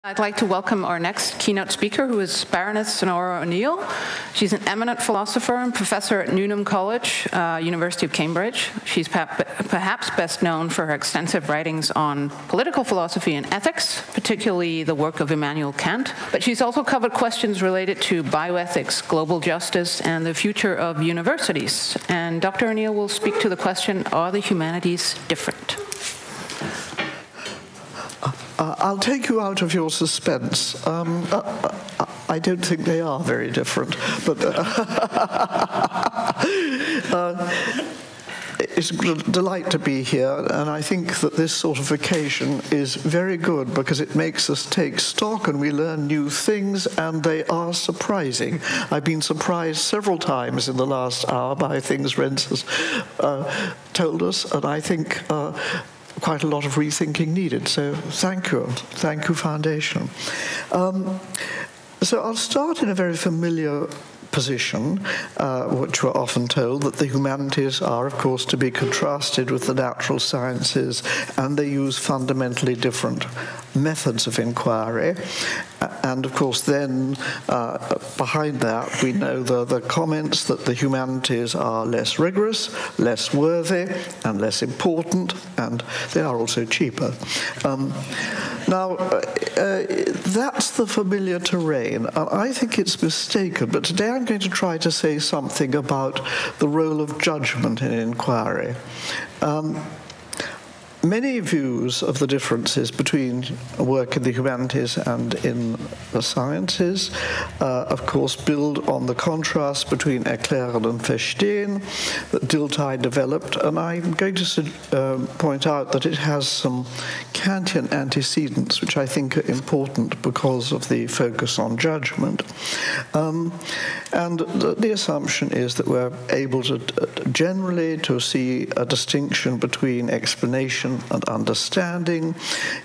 I'd like to welcome our next keynote speaker, who is Baroness Onora O Neill. She's an eminent philosopher and professor at Newnham College, University of Cambridge. She's perhaps best known for her extensive writings on political philosophy and ethics, particularly the work of Immanuel Kant. But she's also covered questions related to bioethics, global justice, and the future of universities. And Dr. O'Neill will speak to the question, are the humanities different? I'll take you out of your suspense. I don't think they are very different, but it's a delight to be here, and I think that this sort of occasion is very good because it makes us take stock and we learn new things, and they are surprising. I've been surprised several times in the last hour by things Renz has told us, and I think quite a lot of rethinking needed. So thank you. Thank you, Foundation. So I'll start in a very familiar position, which we're often told, that the humanities are, of course, to be contrasted with the natural sciences, and they use fundamentally different methods of inquiry. And, of course, then behind that, we know the comments that the humanities are less rigorous, less worthy, and less important, and they are also cheaper. Now, that's the familiar terrain, and I think it's mistaken, but today I'm going to try to say something about the role of judgment in inquiry. Many views of the differences between work in the humanities and in the sciences, of course, build on the contrast between erklären and verstehen that Dilthey developed, and I'm going to point out that it has some Kantian antecedents, which I think are important because of the focus on judgment. And the assumption is that we're able to generally to see a distinction between explanation and understanding,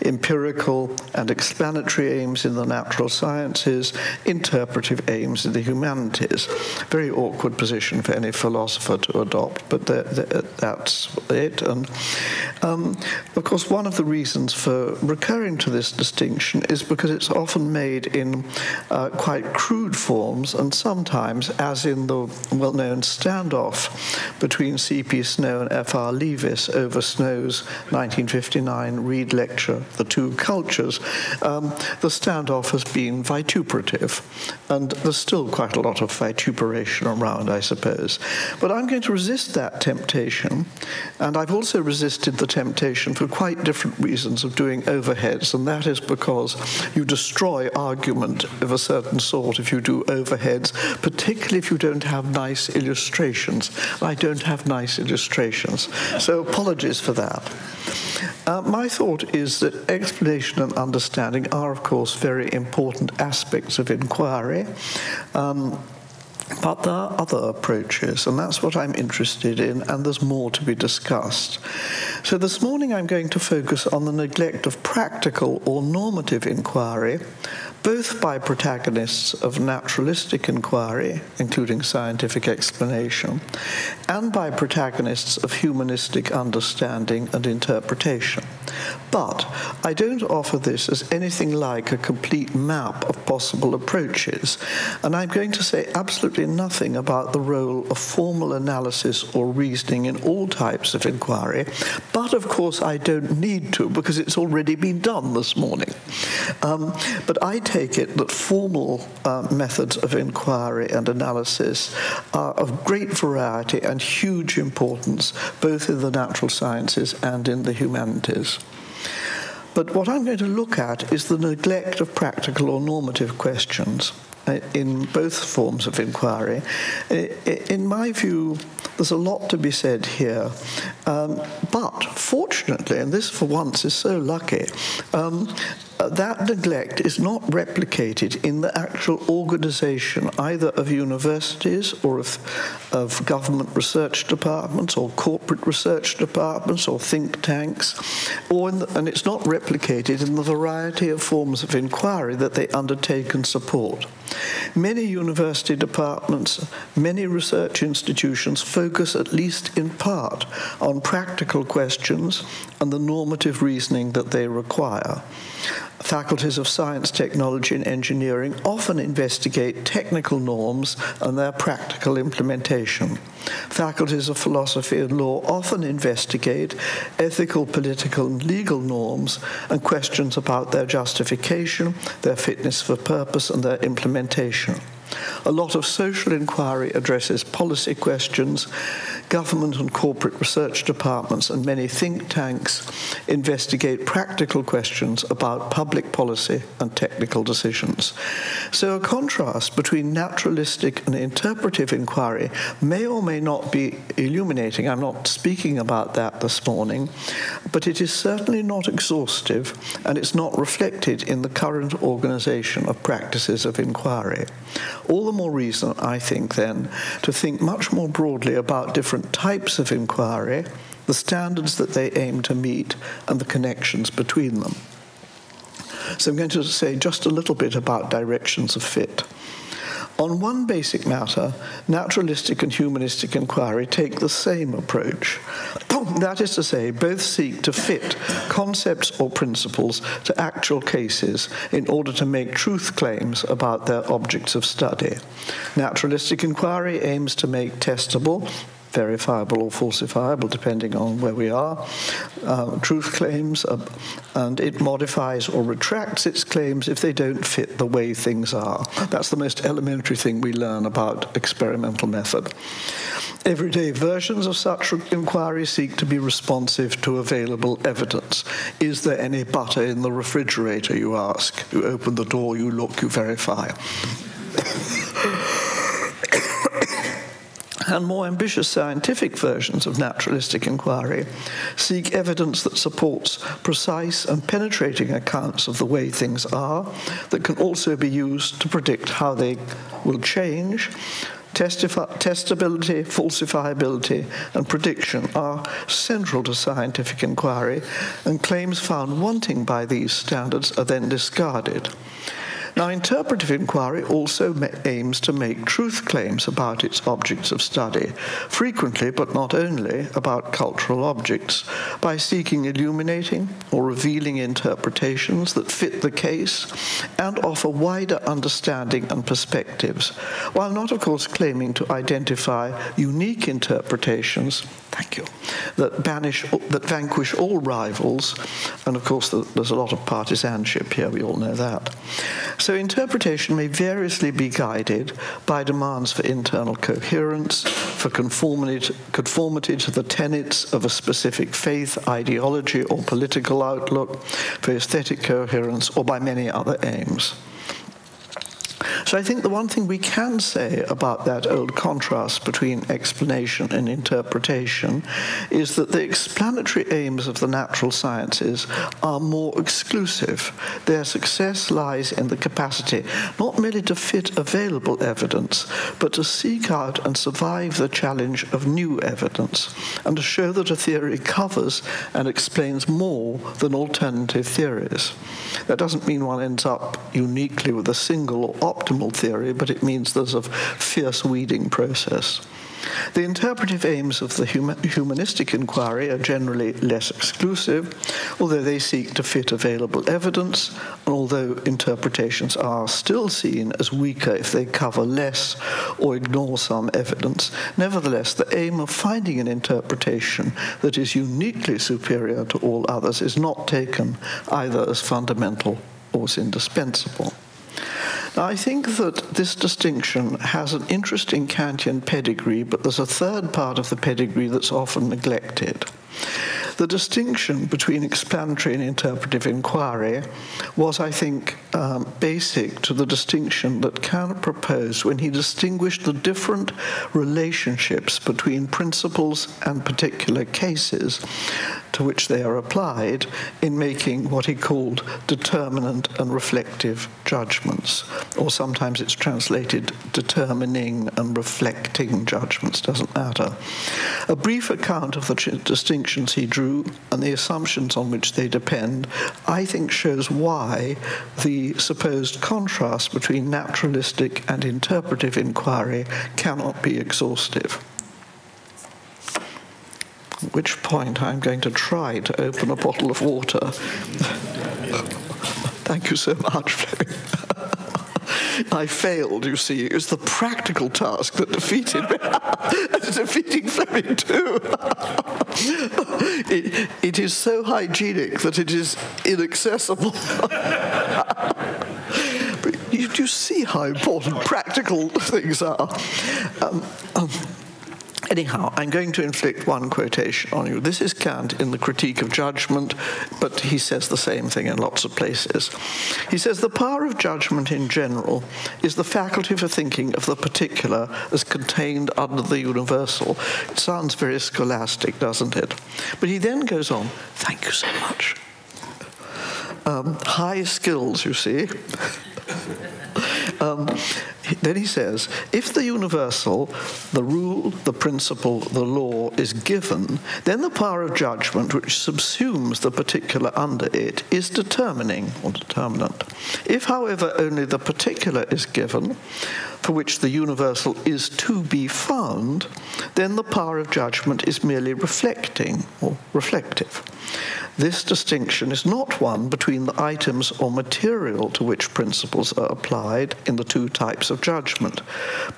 empirical and explanatory aims in the natural sciences, interpretive aims in the humanities. Very awkward position for any philosopher to adopt, but that's it. And of course, one of the reasons for recurring to this distinction is because it's often made in quite crude forms, and sometimes, as in the well-known standoff between C.P. Snow and F.R. Leavis over Snow's 1959 Reed lecture, The Two Cultures, the standoff has been vituperative, and there's still quite a lot of vituperation around, I suppose. But I'm going to resist that temptation, and I've also resisted the temptation for quite different reasons of doing overheads, and that is because you destroy argument of a certain sort if you do overheads, particularly if you don't have nice illustrations. I don't have nice illustrations, so apologies for that. My thought is that explanation and understanding are, of course, very important aspects of inquiry, but there are other approaches, and that's what I'm interested in, and there's more to be discussed. So this morning I'm going to focus on the neglect of practical or normative inquiry, both by protagonists of naturalistic inquiry, including scientific explanation, and by protagonists of humanistic understanding and interpretation. But I don't offer this as anything like a complete map of possible approaches, and I'm going to say absolutely nothing about the role of formal analysis or reasoning in all types of inquiry, but of course I don't need to because it's already been done this morning. But I take it that formal methods of inquiry and analysis are of great variety and huge importance, both in the natural sciences and in the humanities. But what I'm going to look at is the neglect of practical or normative questions in both forms of inquiry. In my view, there's a lot to be said here, but fortunately, and this for once is so lucky, that neglect is not replicated in the actual organization either of universities or of government research departments or corporate research departments or think tanks, and it's not replicated in the variety of forms of inquiry that they undertake and support. Many university departments, many research institutions focus at least in part on practical questions and the normative reasoning that they require. Faculties of science, technology, and engineering often investigate technical norms and their practical implementation. Faculties of philosophy and law often investigate ethical, political, and legal norms and questions about their justification, their fitness for purpose, and their implementation. A lot of social inquiry addresses policy questions. Government and corporate research departments and many think tanks investigate practical questions about public policy and technical decisions. So a contrast between naturalistic and interpretive inquiry may or may not be illuminating. I'm not speaking about that this morning, but it is certainly not exhaustive, and it's not reflected in the current organization of practices of inquiry. All the more reason, I think, then, to think much more broadly about different types of inquiry, the standards that they aim to meet, and the connections between them. So I'm going to say just a little bit about directions of fit. On one basic matter, naturalistic and humanistic inquiry take the same approach. That is to say, both seek to fit concepts or principles to actual cases in order to make truth claims about their objects of study. Naturalistic inquiry aims to make testable, verifiable or falsifiable, depending on where we are, truth claims, and it modifies or retracts its claims if they don't fit the way things are. That's the most elementary thing we learn about experimental method. Everyday versions of such inquiry seek to be responsive to available evidence. Is there any butter in the refrigerator, you ask. You open the door, you look, you verify. And more ambitious scientific versions of naturalistic inquiry seek evidence that supports precise and penetrating accounts of the way things are, that can also be used to predict how they will change. Testability, falsifiability, and prediction are central to scientific inquiry, and claims found wanting by these standards are then discarded. Now, interpretive inquiry also aims to make truth claims about its objects of study, frequently, but not only, about cultural objects, by seeking illuminating or revealing interpretations that fit the case and offer wider understanding and perspectives, while not, of course, claiming to identify unique interpretations, thank you, that vanquish all rivals, and of course there's a lot of partisanship here, we all know that. So interpretation may variously be guided by demands for internal coherence, for conformity to the tenets of a specific faith, ideology, or political outlook, for aesthetic coherence, or by many other aims. So I think the one thing we can say about that old contrast between explanation and interpretation is that the explanatory aims of the natural sciences are more exclusive. Their success lies in the capacity not merely to fit available evidence, but to seek out and survive the challenge of new evidence, and to show that a theory covers and explains more than alternative theories. That doesn't mean one ends up uniquely with a single or optimal theory, but it means there's a fierce weeding process. The interpretive aims of the humanistic inquiry are generally less exclusive, although they seek to fit available evidence, and although interpretations are still seen as weaker if they cover less or ignore some evidence. Nevertheless, the aim of finding an interpretation that is uniquely superior to all others is not taken either as fundamental or as indispensable. Now, I think that this distinction has an interesting Kantian pedigree, but there's a third part of the pedigree that's often neglected. The distinction between explanatory and interpretive inquiry was, I think, basic to the distinction that Kant proposed when he distinguished the different relationships between principles and particular cases to which they are applied in making what he called determinant and reflective judgments, or sometimes it's translated determining and reflecting judgments, doesn't matter. A brief account of the distinctions he drew and the assumptions on which they depend, I think, shows why the supposed contrast between naturalistic and interpretive inquiry cannot be exhaustive. At which point I'm going to try to open a bottle of water. Thank you so much, Fleming. I failed, you see. It was the practical task that defeated me. Defeating Fleming too. It is so hygienic that it is inaccessible. But you see how important practical things are. Anyhow, I'm going to inflict one quotation on you. This is Kant in the Critique of Judgment, but he says the same thing in lots of places. He says, the power of judgment in general is the faculty for thinking of the particular as contained under the universal. It sounds very scholastic, doesn't it? But he then goes on, thank you so much. High skills, you see. Then he says, if the universal, the rule, the principle, the law is given, then the power of judgment, which subsumes the particular under it, is determining, or determinant. If, however, only the particular is given, for which the universal is to be found, then the power of judgment is merely reflecting, or reflective. This distinction is not one between the items or material to which principles are applied in the two types of judgment.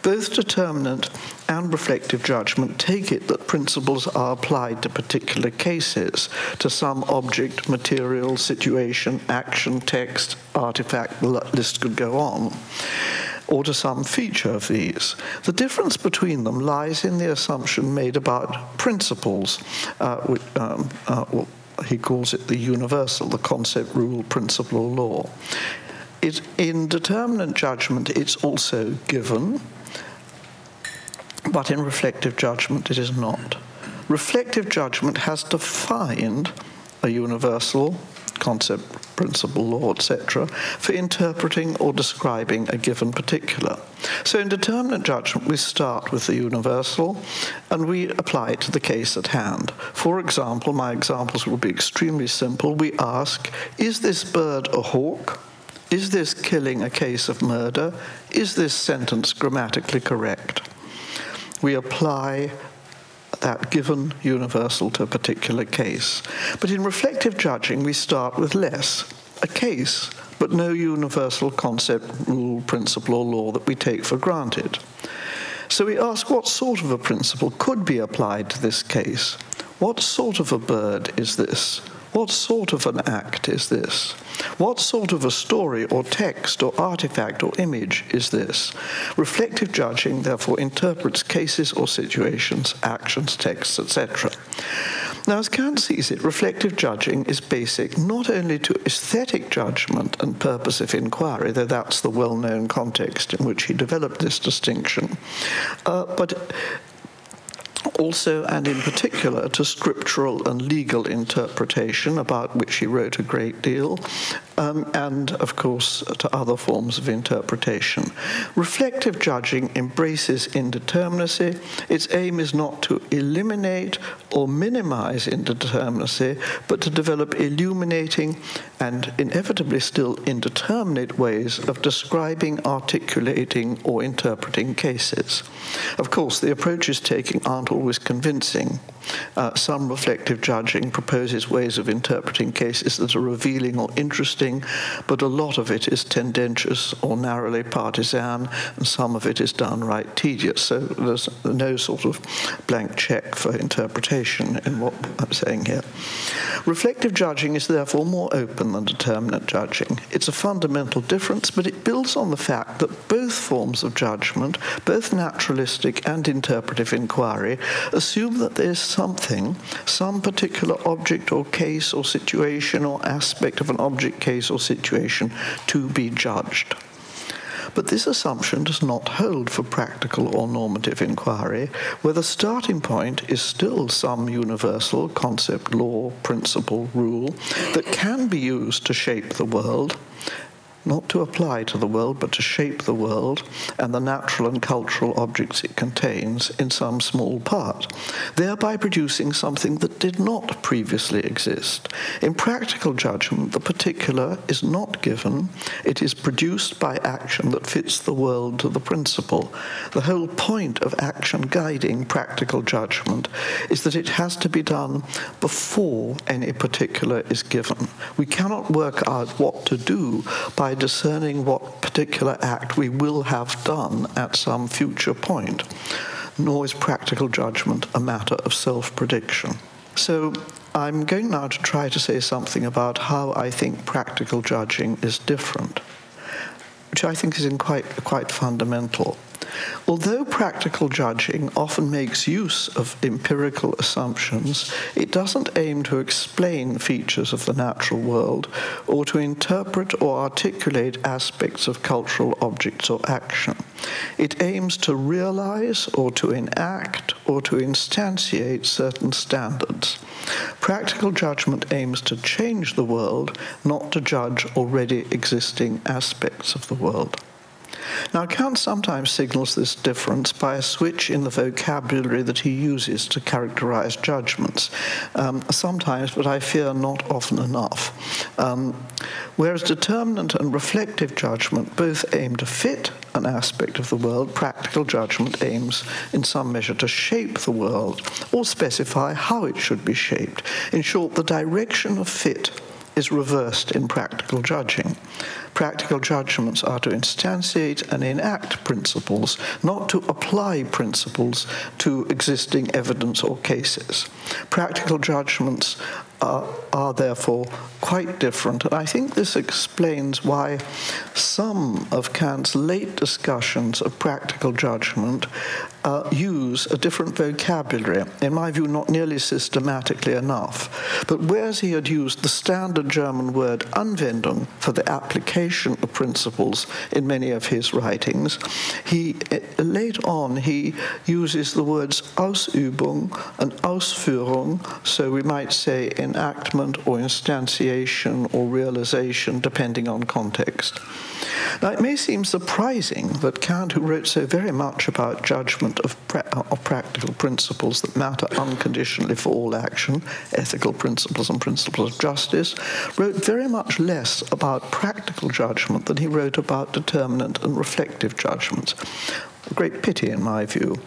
Both determinant and reflective judgment take it that principles are applied to particular cases, to some object, material, situation, action, text, artifact, the list could go on, or to some feature of these. The difference between them lies in the assumption made about principles, he calls it the universal, the concept, rule, principle, or law. In determinant judgment, it's also given, but in reflective judgment, it is not. Reflective judgment has defined a universal, concept, principle, law, etc., for interpreting or describing a given particular. So in determinate judgment, we start with the universal and we apply it to the case at hand. For example, my examples will be extremely simple. We ask, is this bird a hawk? Is this killing a case of murder? Is this sentence grammatically correct? We apply that given universal to a particular case. But in reflective judging, we start with less, a case, but no universal concept, rule, principle, or law that we take for granted. So we ask, what sort of a principle could be applied to this case? What sort of a bird is this? What sort of an act is this? What sort of a story or text or artifact or image is this? Reflective judging, therefore, interprets cases or situations, actions, texts, etc. Now, as Kant sees it, reflective judging is basic not only to aesthetic judgment and purposive inquiry, though that's the well-known context in which he developed this distinction, but also and in particular to scriptural and legal interpretation, about which he wrote a great deal, and of course to other forms of interpretation. Reflective judging embraces indeterminacy. Its aim is not to eliminate or minimize indeterminacy, but to develop illuminating and inevitably still indeterminate ways of describing, articulating, or interpreting cases. Of course, the approaches taken aren't always convincing. Some reflective judging proposes ways of interpreting cases that are revealing or interesting, but a lot of it is tendentious or narrowly partisan, and some of it is downright tedious. So there's no sort of blank check for interpretation in what I'm saying here. Reflective judging is therefore more open than determinate judging. It's a fundamental difference, but it builds on the fact that both forms of judgment, both naturalistic and interpretive inquiry, assume that there's something, some particular object or case or situation or aspect of an object, case or situation to be judged. But this assumption does not hold for practical or normative inquiry, where the starting point is still some universal concept, law, principle, rule that can be used to shape the world, not to apply to the world, but to shape the world and the natural and cultural objects it contains in some small part, thereby producing something that did not previously exist. In practical judgment, the particular is not given, it is produced by action that fits the world to the principle. The whole point of action guiding practical judgment is that it has to be done before any particular is given. We cannot work out what to do by discerning what particular act we will have done at some future point, nor is practical judgment a matter of self-prediction. So I'm going now to try to say something about how I think practical judging is different, which I think is quite fundamental. Although practical judging often makes use of empirical assumptions, it doesn't aim to explain features of the natural world or to interpret or articulate aspects of cultural objects or action. It aims to realize or to enact or to instantiate certain standards. Practical judgment aims to change the world, not to judge already existing aspects of the world. Now, Kant sometimes signals this difference by a switch in the vocabulary that he uses to characterize judgments. Sometimes, but I fear not often enough. Whereas determinant and reflective judgment both aim to fit an aspect of the world, practical judgment aims in some measure to shape the world or specify how it should be shaped. In short, the direction of fit is reversed in practical judging. Practical judgments are to instantiate and enact principles, not to apply principles to existing evidence or cases. Practical judgments are therefore quite different, and I think this explains why some of Kant's late discussions of practical judgment use a different vocabulary, in my view not nearly systematically enough. But whereas he had used the standard German word Anwendung for the application of principles in many of his writings, later on he uses the words Ausübung and Ausführung, so we might say enactment or instantiation or realization, depending on context. Now, it may seem surprising that Kant, who wrote so very much about judgment of practical principles that matter unconditionally for all action, ethical principles and principles of justice, wrote very much less about practical judgment than he wrote about determinant and reflective judgments. A great pity, in my view.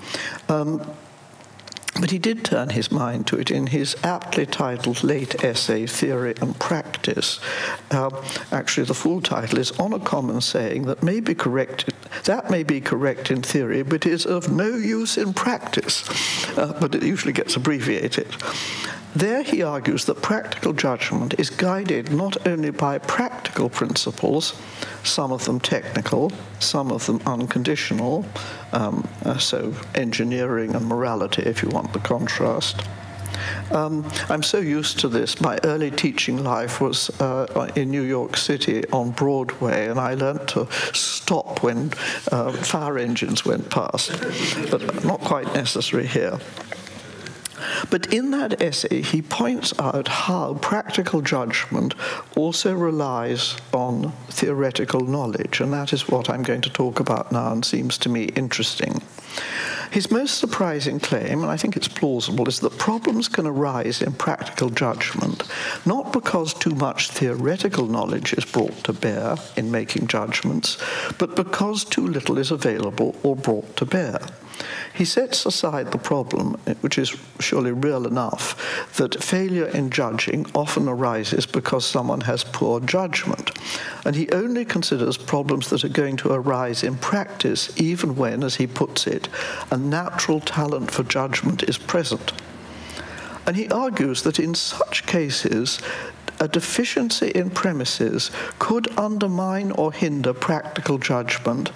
But he did turn his mind to it in his aptly titled late essay, Theory and Practice. Actually, the full title is On a Common Saying that may be correct in theory, but is of no use in practice. But it usually gets abbreviated. There he argues that practical judgment is guided not only by practical principles, some of them technical, some of them unconditional, so engineering and morality, if you want the contrast. I'm so used to this. My early teaching life was in New York City on Broadway, and I learned to stop when fire engines went past, but not quite necessary here. But in that essay, he points out how practical judgment also relies on theoretical knowledge, and that is what I'm going to talk about now and seems to me interesting. His most surprising claim, and I think it's plausible, is that problems can arise in practical judgment not because too much theoretical knowledge is brought to bear in making judgments, but because too little is available or brought to bear. He sets aside the problem, which is surely real enough, that failure in judging often arises because someone has poor judgment, and he only considers problems that are going to arise in practice even when, as he puts it, a natural talent for judgment is present. And he argues that in such cases, a deficiency in premises could undermine or hinder practical judgment.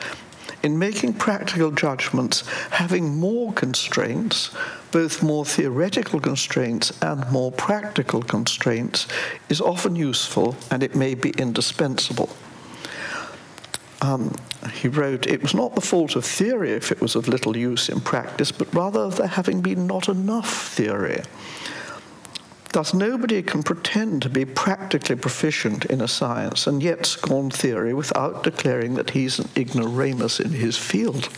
In making practical judgments, having more constraints, both more theoretical constraints and more practical constraints, is often useful, and it may be indispensable. He wrote, it was not the fault of theory if it was of little use in practice, but rather of there having been not enough theory. Thus, nobody can pretend to be practically proficient in a science and yet scorn theory without declaring that he's an ignoramus in his field.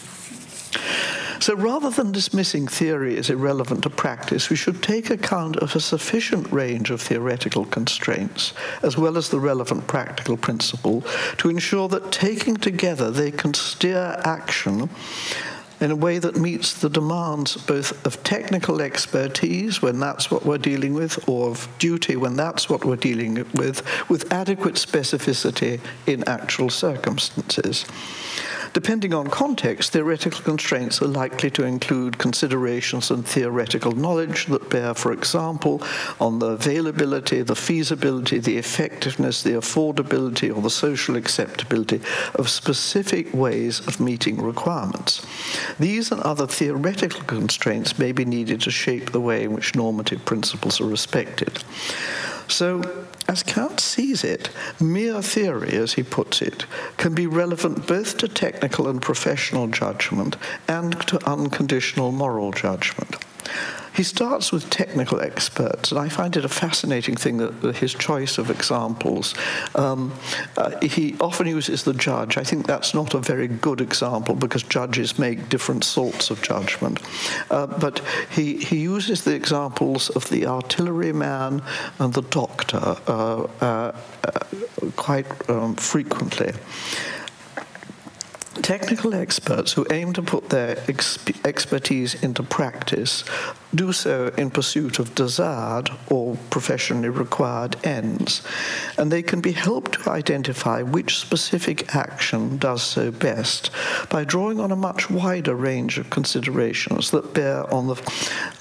So rather than dismissing theory as irrelevant to practice, we should take account of a sufficient range of theoretical constraints, as well as the relevant practical principle, to ensure that taking together they can steer action in a way that meets the demands both of technical expertise, when that's what we're dealing with, or of duty, when that's what we're dealing with adequate specificity in actual circumstances. Depending on context, theoretical constraints are likely to include considerations and theoretical knowledge that bear, for example, on the availability, the feasibility, the effectiveness, the affordability, or the social acceptability of specific ways of meeting requirements. These and other theoretical constraints may be needed to shape the way in which normative principles are respected. So, as Kant sees it, mere theory, as he puts it, can be relevant both to technical and professional judgment and to unconditional moral judgment. He starts with technical experts, and I find it a fascinating thing that his choice of examples. He often uses the judge. I think that's not a very good example because judges make different sorts of judgment. But he uses the examples of the artilleryman and the doctor quite frequently. Technical experts who aim to put their expertise into practice do so in pursuit of desired or professionally required ends, and they can be helped to identify which specific action does so best by drawing on a much wider range of considerations that bear on the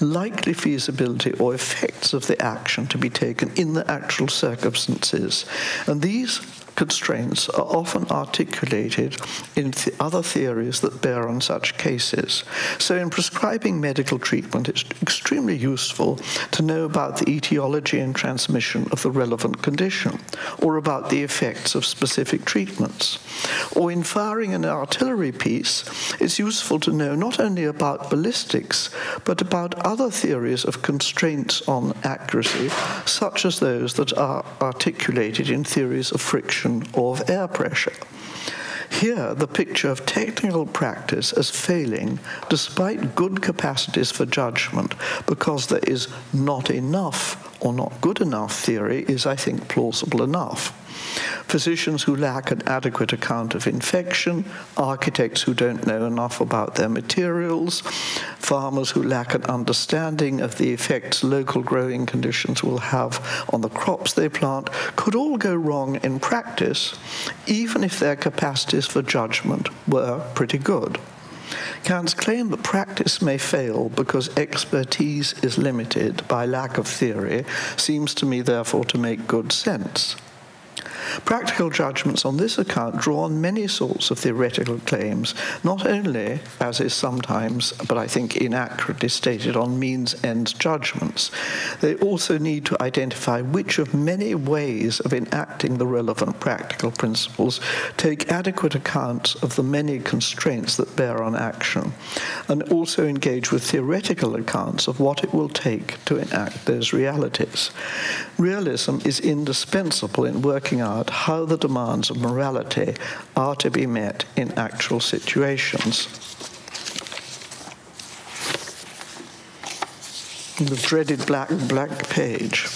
likely feasibility or effects of the action to be taken in the actual circumstances. And these constraints are often articulated in other theories that bear on such cases. So in prescribing medical treatment, it's extremely useful to know about the etiology and transmission of the relevant condition, or about the effects of specific treatments. Or in firing an artillery piece, it's useful to know not only about ballistics, but about other theories of constraints on accuracy, such as those that are articulated in theories of friction or of air pressure. Here, the picture of technical practice as failing despite good capacities for judgment because there is not enough or not good enough theory is, I think, plausible enough. Physicians who lack an adequate account of infection, architects who don't know enough about their materials, farmers who lack an understanding of the effects local growing conditions will have on the crops they plant, could all go wrong in practice, even if their capacities for judgment were pretty good. Kant's claim that practice may fail because expertise is limited by lack of theory seems to me, therefore, to make good sense. Practical judgments on this account draw on many sorts of theoretical claims, not only, as is sometimes, but I think inaccurately stated, on means-end judgments. They also need to identify which of many ways of enacting the relevant practical principles take adequate account of the many constraints that bear on action, and also engage with theoretical accounts of what it will take to enact those realities. Realism is indispensable in working out how the demands of morality are to be met in actual situations. The dreaded black page.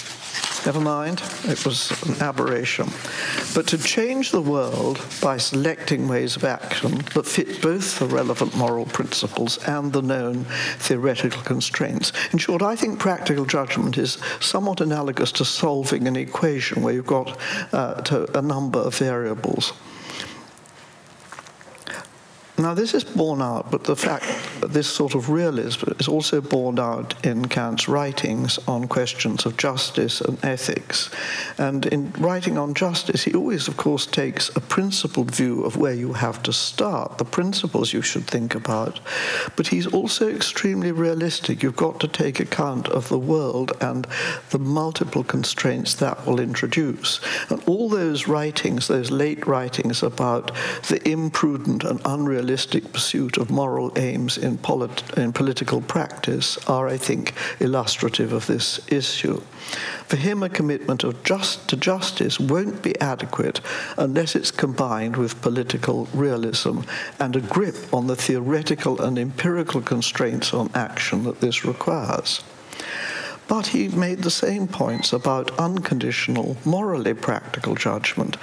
Never mind, it was an aberration. But to change the world by selecting ways of action that fit both the relevant moral principles and the known theoretical constraints. In short, I think practical judgment is somewhat analogous to solving an equation where you've got a number of variables. Now, this is borne out, but the fact that this sort of realism is also borne out in Kant's writings on questions of justice and ethics. And in writing on justice, he always, of course, takes a principled view of where you have to start, the principles you should think about. But he's also extremely realistic. You've got to take account of the world and the multiple constraints that will introduce. And all those writings, those late writings about the imprudent and unrealistic realistic pursuit of moral aims in political practice are, I think, illustrative of this issue. For him, a commitment to justice won't be adequate unless it's combined with political realism and a grip on the theoretical and empirical constraints on action that this requires. But he made the same points about unconditional, morally practical judgment,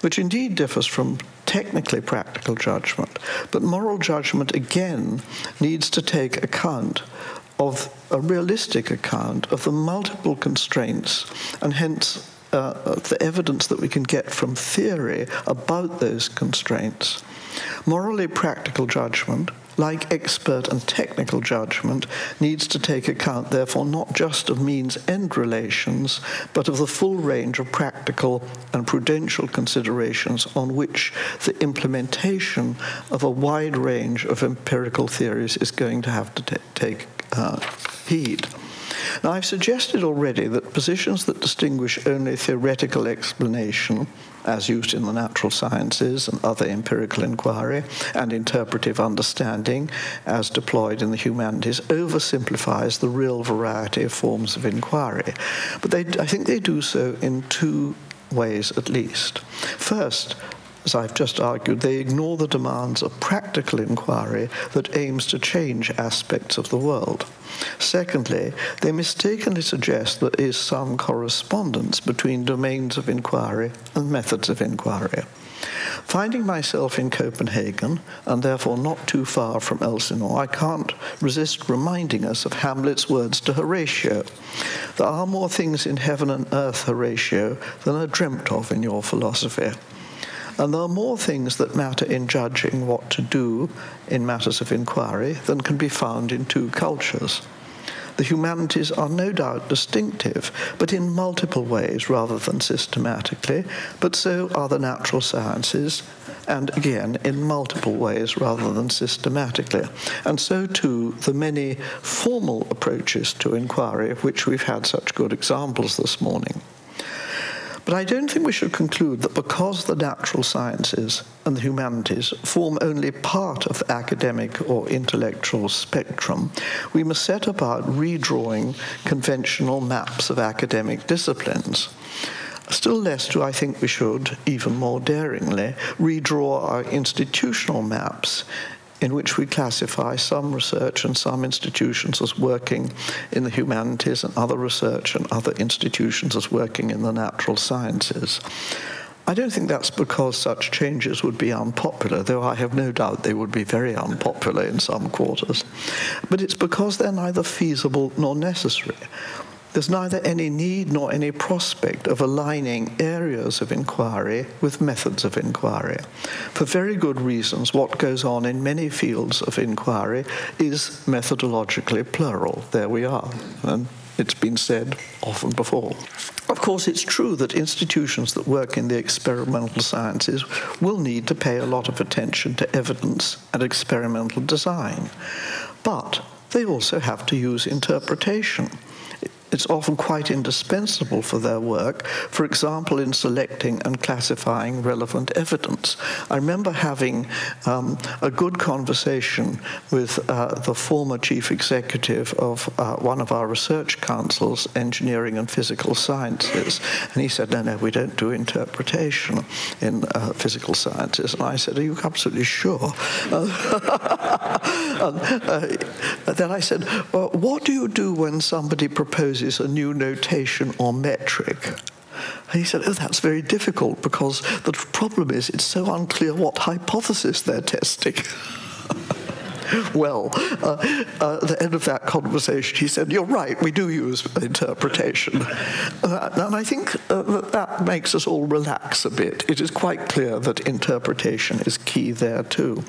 which indeed differs from technically practical judgment. But moral judgment, again, needs to take account of a realistic account of the multiple constraints and hence the evidence that we can get from theory about those constraints. Morally practical judgment, like expert and technical judgment, needs to take account, therefore, not just of means-end relations, but of the full range of practical and prudential considerations on which the implementation of a wide range of empirical theories is going to have to take heed. Now, I've suggested already that positions that distinguish only theoretical explanation, as used in the natural sciences and other empirical inquiry, and interpretive understanding, as deployed in the humanities, oversimplifies the real variety of forms of inquiry. But I think they do so in two ways at least. First, as I've just argued, they ignore the demands of practical inquiry that aims to change aspects of the world. Secondly, they mistakenly suggest there is some correspondence between domains of inquiry and methods of inquiry. Finding myself in Copenhagen, and therefore not too far from Elsinore, I can't resist reminding us of Hamlet's words to Horatio. There are more things in heaven and earth, Horatio, than are dreamt of in your philosophy. And there are more things that matter in judging what to do in matters of inquiry than can be found in two cultures. The humanities are no doubt distinctive, but in multiple ways rather than systematically, but so are the natural sciences, and again, in multiple ways rather than systematically. And so too the many formal approaches to inquiry, of which we've had such good examples this morning. But I don't think we should conclude that because the natural sciences and the humanities form only part of the academic or intellectual spectrum, we must set about redrawing conventional maps of academic disciplines. Still less do I think we should, even more daringly, redraw our institutional maps in which we classify some research and some institutions as working in the humanities and other research and other institutions as working in the natural sciences. I don't think that's because such changes would be unpopular, though I have no doubt they would be very unpopular in some quarters. But it's because they're neither feasible nor necessary. There's neither any need nor any prospect of aligning areas of inquiry with methods of inquiry. For very good reasons, what goes on in many fields of inquiry is methodologically plural. There we are. And it's been said often before. Of course, it's true that institutions that work in the experimental sciences will need to pay a lot of attention to evidence and experimental design. But they also have to use interpretation. It's often quite indispensable for their work, for example, in selecting and classifying relevant evidence. I remember having a good conversation with the former chief executive of one of our research councils, Engineering and Physical Sciences, and he said, no, we don't do interpretation in physical sciences. And I said, are you absolutely sure? Then I said, what do you do when somebody proposes a new notation or metric? And he said, oh, that's very difficult because the problem is it's so unclear what hypothesis they're testing. Well, at the end of that conversation, he said, you're right, we do use interpretation. And I think that makes us all relax a bit. It is quite clear that interpretation is key there too.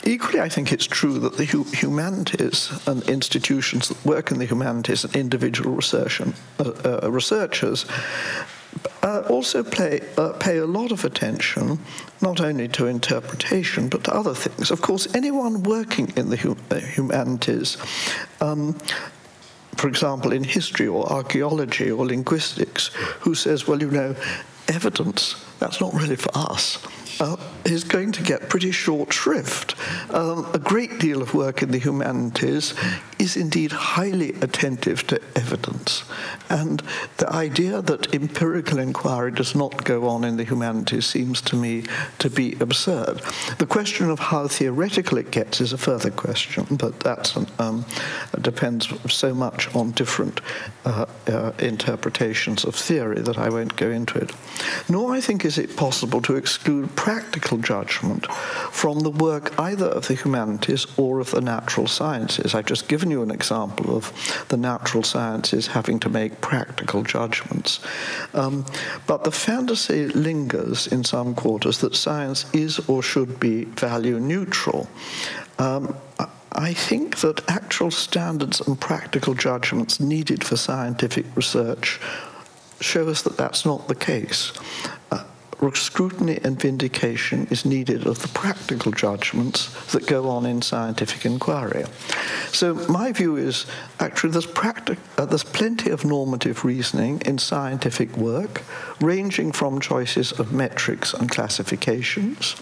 Equally, I think it's true that the humanities and institutions that work in the humanities and individual researchers also pay a lot of attention not only to interpretation but to other things. Of course, anyone working in the humanities, for example, in history or archaeology or linguistics, who says, well, you know, evidence, that's not really for us. is going to get pretty short shrift. A great deal of work in the humanities is indeed highly attentive to evidence. And the idea that empirical inquiry does not go on in the humanities seems to me to be absurd. The question of how theoretical it gets is a further question, but that depends so much on different interpretations of theory that I won't go into it. Nor, I think, is it possible to exclude practical judgment from the work either of the humanities or of the natural sciences. I've just given you an example of the natural sciences having to make practical judgments. But the fantasy lingers in some quarters that science is or should be value neutral. I think that actual standards and practical judgments needed for scientific research show us that that's not the case. Scrutiny and vindication is needed of the practical judgments that go on in scientific inquiry. So my view is actually there's plenty of normative reasoning in scientific work, ranging from choices of metrics and classifications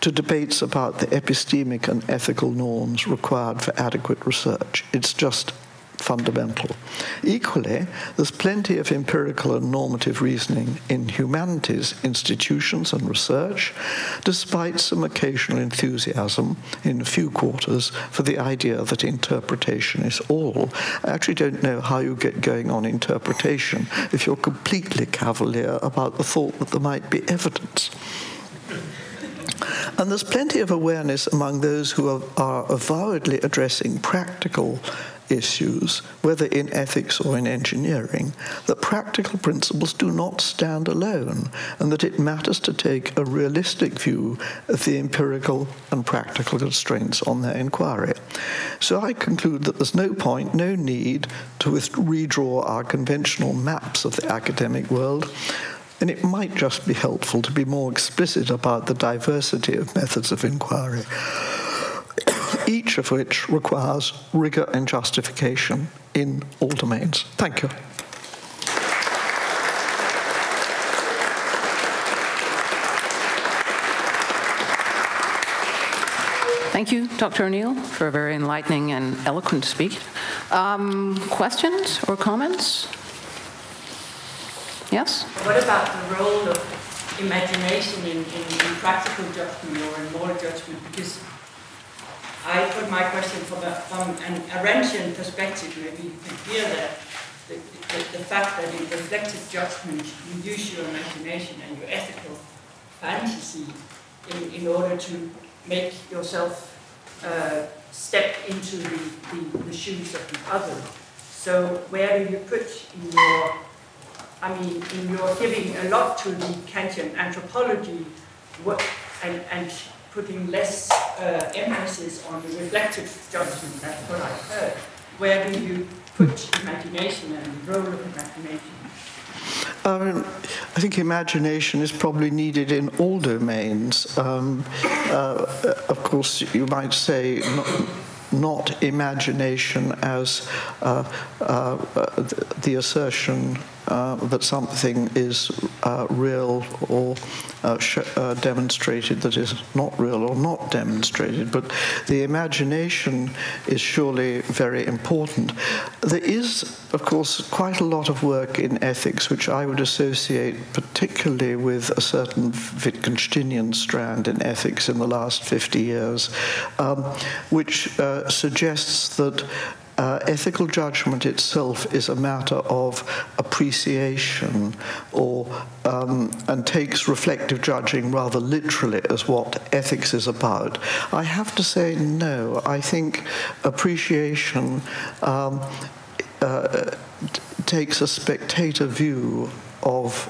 to debates about the epistemic and ethical norms required for adequate research. It's just fundamental. Equally, there's plenty of empirical and normative reasoning in humanities, institutions and research, despite some occasional enthusiasm in a few quarters for the idea that interpretation is all. I actually don't know how you get going on interpretation if you're completely cavalier about the thought that there might be evidence. And there's plenty of awareness among those who are avowedly addressing practical issues, whether in ethics or in engineering, that practical principles do not stand alone, and that it matters to take a realistic view of the empirical and practical constraints on their inquiry. So I conclude that there's no point, no need to redraw our conventional maps of the academic world, and it might just be helpful to be more explicit about the diversity of methods of inquiry, each of which requires rigor and justification in all domains. Thank you. Thank you, Dr. O'Neill, for a very enlightening and eloquent speech. Questions or comments? Yes? What about the role of imagination in practical judgment or in moral judgment? Because I put my question from an Arendtian perspective. Maybe you can hear that the fact that in reflective judgment you use your imagination and your ethical fantasy in order to make yourself step into the shoes of the other. So where do you put in your, in your giving a lot to the Kantian anthropology and putting less emphasis on the reflective judgment, that's what I heard. Where do you put imagination and the role of imagination? I think imagination is probably needed in all domains. Of course, you might say not imagination as the assertion that something is real or demonstrated that is not real or not demonstrated, but the imagination is surely very important. There is, of course, quite a lot of work in ethics which I would associate particularly with a certain Wittgensteinian strand in ethics in the last 50 years, which suggests that ethical judgment itself is a matter of appreciation, or and takes reflective judging rather literally as what ethics is about. I have to say no. I think appreciation takes a spectator view of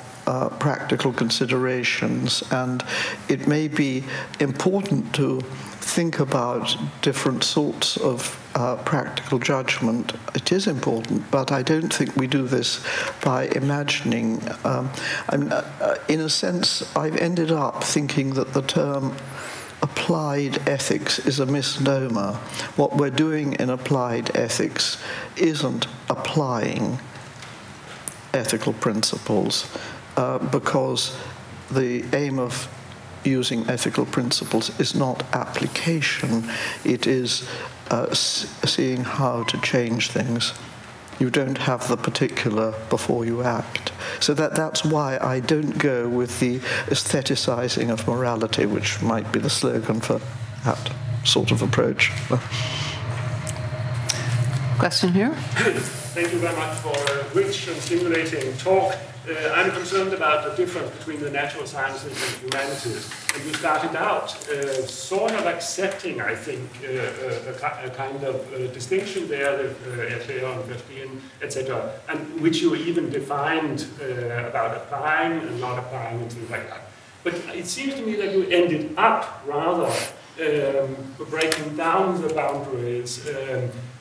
practical considerations, and it may be important to think about different sorts of practical judgment. It is important, but I don't think we do this by imagining. In a sense, I've ended up thinking that the term applied ethics is a misnomer. What we're doing in applied ethics isn't applying ethical principles, because the aim of using ethical principles is not application, it is seeing how to change things. You don't have the particular before you act. So that's why I don't go with the aestheticizing of morality, which might be the slogan for that sort of approach. Question here? Thank you very much for a rich and stimulating talk. I'm concerned about the difference between the natural sciences and humanities. And you started out sort of accepting, I think, a kind of distinction there, etc., and which you even defined about applying and not applying and things like that. But it seems to me that you ended up rather breaking down the boundaries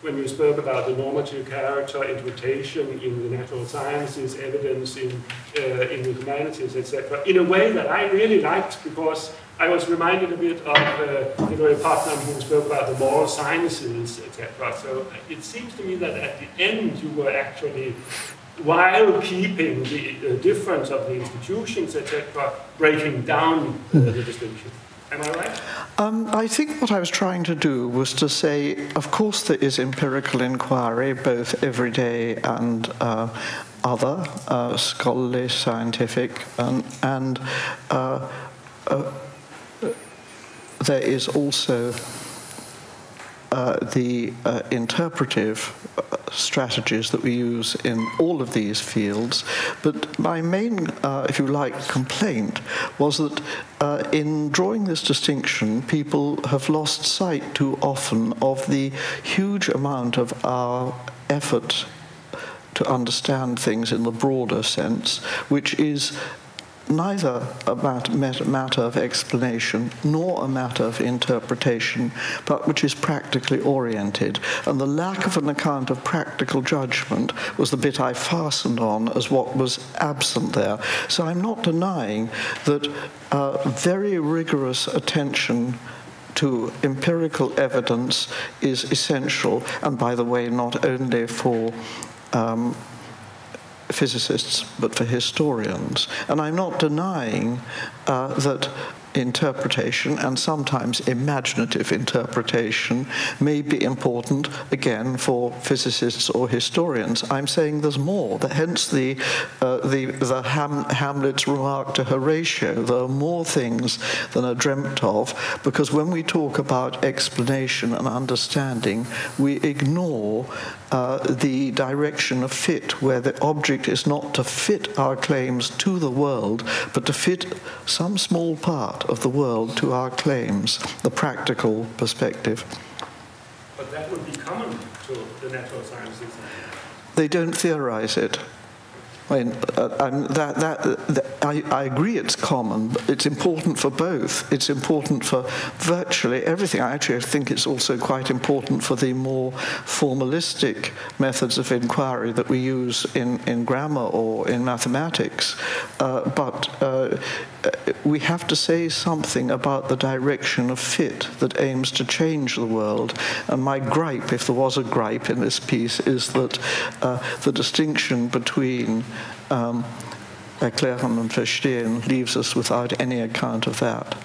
when you spoke about the normative character, interpretation in the natural sciences, evidence in the humanities, etc., in a way that I really liked, because I was reminded a bit of a partner who spoke about the moral sciences, etc. So it seems to me that at the end you were actually, while keeping the difference of the institutions, etc., breaking down the distinction. Am I right? I think what I was trying to do was to say, of course there is empirical inquiry, both everyday and other, scholarly, scientific, and there is also the interpretive strategies that we use in all of these fields. But my main, if you like, complaint was that in drawing this distinction, people have lost sight too often of the huge amount of our effort to understand things in the broader sense, which is neither a matter of explanation nor a matter of interpretation, but which is practically oriented. And the lack of an account of practical judgment was the bit I fastened on as what was absent there. So I'm not denying that very rigorous attention to empirical evidence is essential, and by the way, not only for physicists, but for historians. And I'm not denying that interpretation, and sometimes imaginative interpretation, may be important, again, for physicists or historians. I'm saying there's more. Hence the Hamlet's remark to Horatio, there are more things than are dreamt of, because when we talk about explanation and understanding, we ignore the direction of fit, where the object is not to fit our claims to the world, but to fit some small part of the world to our claims, the practical perspective. But that would be common to the natural sciences. They don't theorize it. I mean, I agree it's common, but it's important for both. It's important for virtually everything. I actually think it's also quite important for the more formalistic methods of inquiry that we use in grammar or in mathematics. But we have to say something about the direction of fit that aims to change the world. And my gripe, if there was a gripe in this piece, is that the distinction between erklären and verstehen leaves us without any account of that.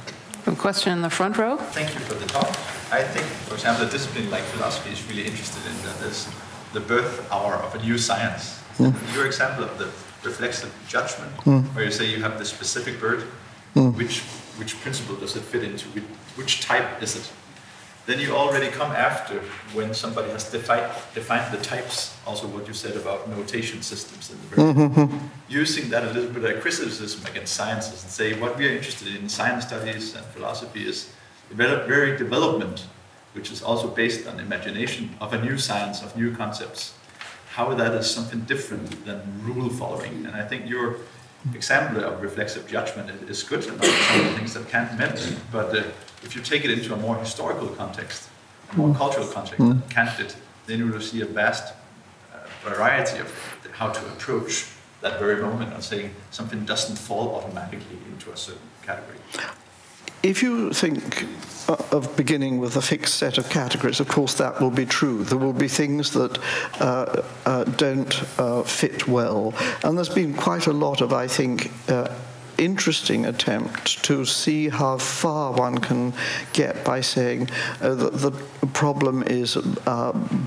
A question in the front row. Thank you for the talk. I think, for example, a discipline like philosophy is really interested in this, the birth hour of a new science. Your example of the reflexive judgment, where you say you have this specific bird, which principle does it fit into? Which type is it? Then you already come after, when somebody has defined the types, also what you said about notation systems in the brain. Using that a little bit of criticism against sciences and say what we are interested in science studies and philosophy is very development, which is also based on imagination of a new science, of new concepts. How that is something different than rule following. And I think your example of reflexive judgment is good, and some of the things that Kant meant, but if you take it into a more historical context, a more cultural context than Kant did, then you will see a vast variety of how to approach that very moment and saying something doesn't fall automatically into a certain category. If you think of beginning with a fixed set of categories, of course that will be true. There will be things that don't fit well. And there's been quite a lot of, I think, interesting attempt to see how far one can get by saying that the problem is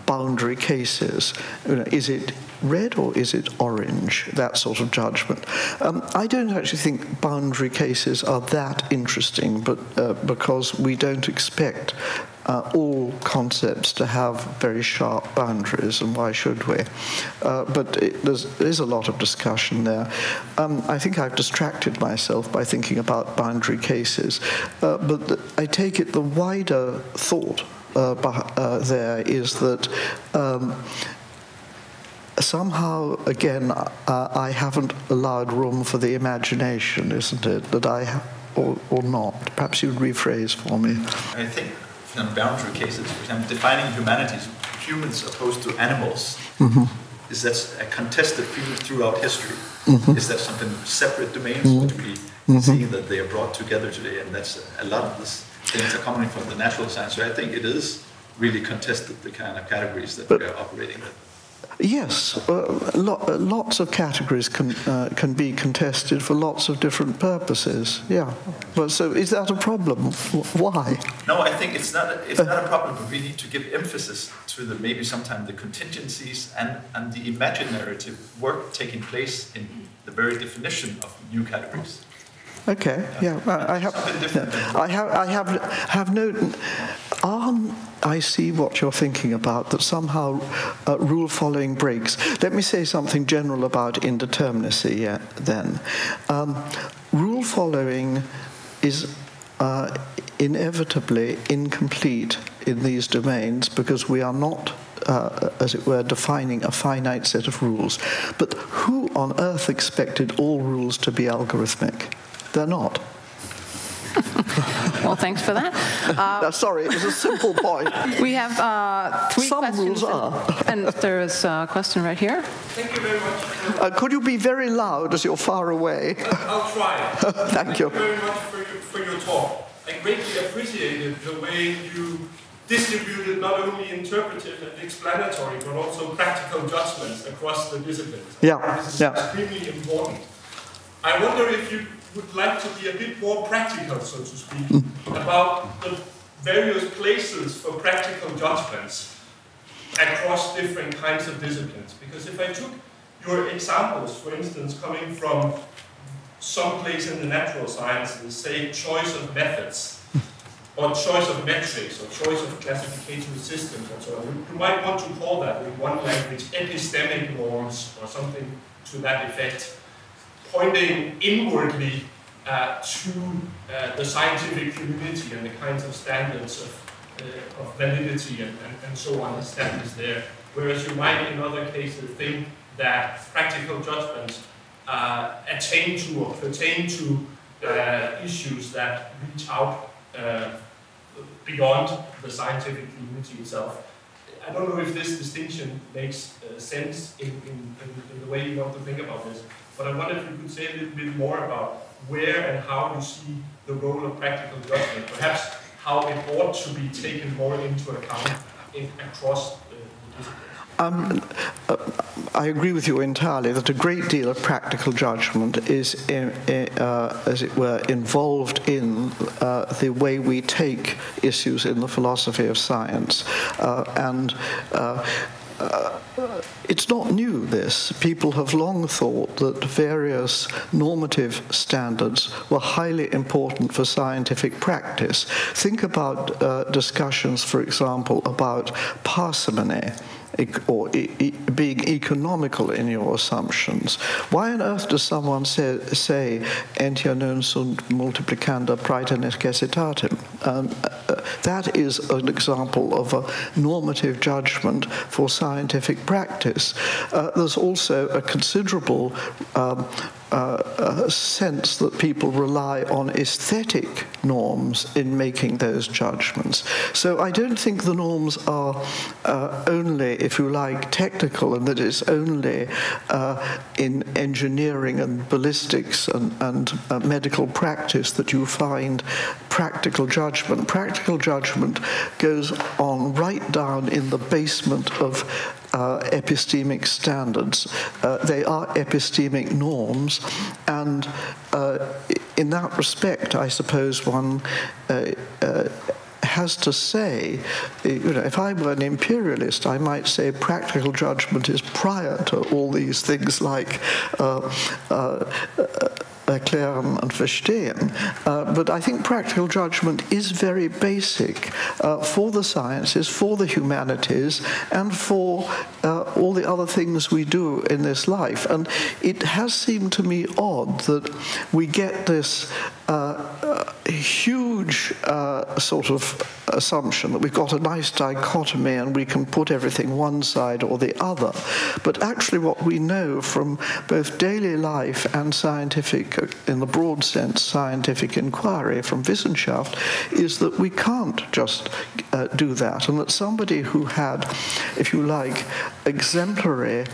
boundary cases. Is it red or is it orange? That sort of judgment. I don't actually think boundary cases are that interesting, but because we don't expect all concepts to have very sharp boundaries, and why should we? But there's a lot of discussion there. I think I've distracted myself by thinking about boundary cases, but I take it the wider thought there is that somehow, again, I haven't allowed room for the imagination, isn't it? That I or not? Perhaps you'd rephrase for me. I think in boundary cases, for example, defining humanities, humans opposed to animals, is that a contested field throughout history? Is that something separate domains, or do we see that they are brought together today? And that's a lot of these things are coming from the natural science. So I think it is really contested, the kind of categories that we are operating with. Yes, lots of categories can be contested for lots of different purposes. Yeah, but so is that a problem? Why? No, I think it's not a problem. But we need to give emphasis to maybe sometimes the contingencies and the imaginative work taking place in the very definition of new categories. Okay. Yeah, I have no. I see what you're thinking about, that somehow rule following breaks. Let me say something general about indeterminacy then. Rule following is inevitably incomplete in these domains because we are not, as it were, defining a finite set of rules. But who on earth expected all rules to be algorithmic? They're not. Well, thanks for that. Sorry, it was a simple point. We have three Some questions. rules are. And there is a question right here. Thank you very much. Could you be very loud as you're far away? I'll try. Thank you. Thank you very much for your talk. I greatly appreciated the way you distributed not only interpretive and explanatory, but also practical judgments across the disciplines. Yeah. This is extremely important. I wonder if you would like to be a bit more practical, so to speak, about the various places for practical judgments across different kinds of disciplines. Because if I took your examples, for instance, coming from some place in the natural sciences, say choice of methods, or choice of metrics, or choice of classificatory systems, and so on, you might want to call that in one language epistemic norms, or something to that effect, pointing inwardly to the scientific community and the kinds of standards of validity and so on established there. Whereas you might in other cases think that practical judgments attain to or pertain to issues that reach out beyond the scientific community itself. I don't know if this distinction makes sense in the way you want to think about this. But I wonder if you could say a little bit more about where and how you see the role of practical judgment, perhaps how it ought to be taken more into account across the disciplines. I agree with you entirely that a great deal of practical judgment is, as it were, involved in the way we take issues in the philosophy of science. It's not new, this. People have long thought that various normative standards were highly important for scientific practice. Think about discussions, for example, about parsimony, or being economical in your assumptions. Why on earth does someone say entier non sunt multiplicanda praeter necessitatem? That is an example of a normative judgment for scientific practice. There's also a considerable sense that people rely on aesthetic norms in making those judgments. So I don't think the norms are only, if you like, technical, and that it's only in engineering and ballistics and medical practice that you find practical judgment. Practical practical judgment goes on right down in the basement of epistemic standards. They are epistemic norms, and in that respect, I suppose one has to say, if I were an imperialist, I might say practical judgment is prior to all these things like erklären and verstehen. But I think practical judgment is very basic for the sciences, for the humanities, and for all the other things we do in this life. And it has seemed to me odd that we get this huge sort of assumption that we've got a nice dichotomy and we can put everything one side or the other. But actually what we know from both daily life and scientific, in the broad sense, scientific inquiry from Wissenschaft, is that we can't just do that, and that somebody who had, if you like, exemplary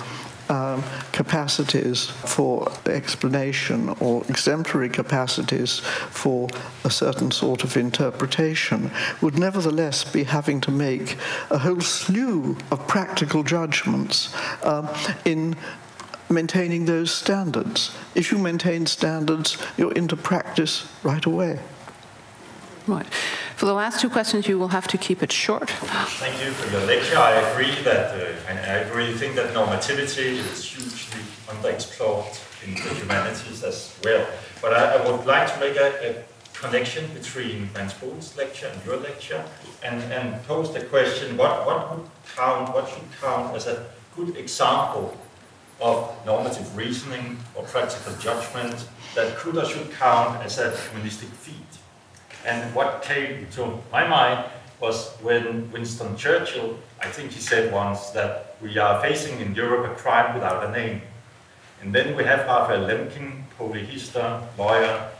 capacities for explanation or exemplary capacities for a certain sort of interpretation would nevertheless be having to make a whole slew of practical judgments in maintaining those standards. If you maintain standards, you're into practice right away. Right. For the last two questions, you will have to keep it short. Thank you for your lecture. I agree that, and I really think that normativity is hugely underexplored in the humanities as well. But I would like to make a connection between Van Spoel's lecture and your lecture, and pose the question: what should count as a good example of normative reasoning or practical judgment that could or should count as a humanistic feat? And what came to my mind was when Winston Churchill, I think he said once that we are facing in Europe a crime without a name. And then we have Raphael Lemkin, polyhistor, lawyer,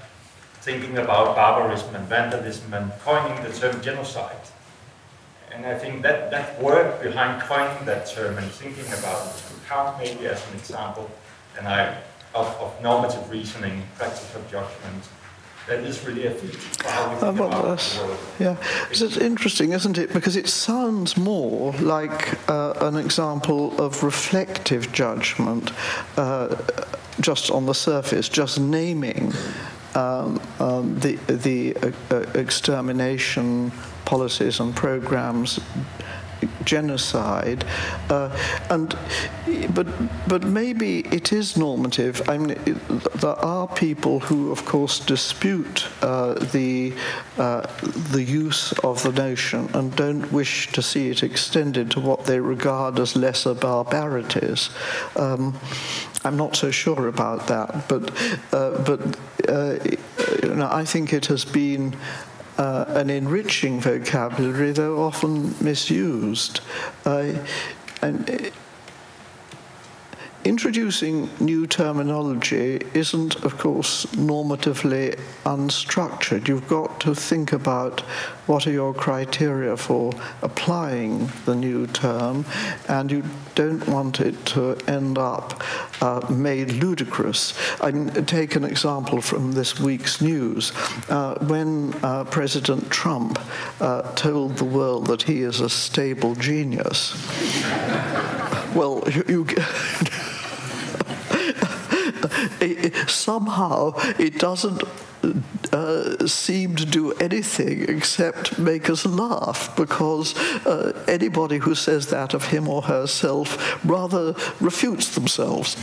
thinking about barbarism and vandalism and coining the term genocide. And I think that work behind coining that term and thinking about it could count maybe as an example of normative reasoning, practical judgment. That is really a feat for how we think about the world. Yeah, it's interesting, isn't it? Because it sounds more like an example of reflective judgment, just on the surface, just naming the extermination policies and programs, genocide, but maybe it is normative. I mean, there are people who, of course, dispute the use of the notion and don't wish to see it extended to what they regard as lesser barbarities. I'm not so sure about that, but I think it has been an enriching vocabulary, though often misused. And introducing new terminology isn't, of course, normatively unstructured. You've got to think about what are your criteria for applying the new term, and you don't want it to end up made ludicrous. I mean, take an example from this week's news. When President Trump told the world that he is a stable genius, well, somehow it doesn't seem to do anything except make us laugh, because anybody who says that of him or herself rather refutes themselves.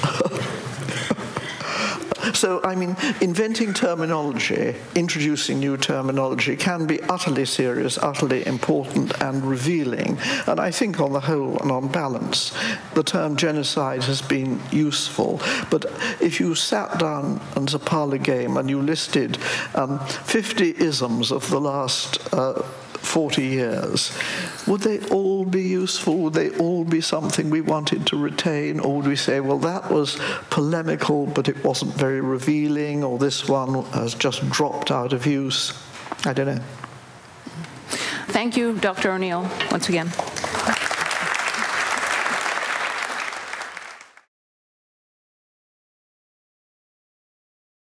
So, I mean, inventing terminology, introducing new terminology can be utterly serious, utterly important and revealing. And I think on the whole and on balance, the term genocide has been useful. But if you sat down as a parlor game and you listed 50 isms of the last 40 years, would they all be useful? Would they all be something we wanted to retain? Or would we say, well, that was polemical, but it wasn't very revealing, or this one has just dropped out of use? I don't know. Thank you, Dr. O'Neill, once again.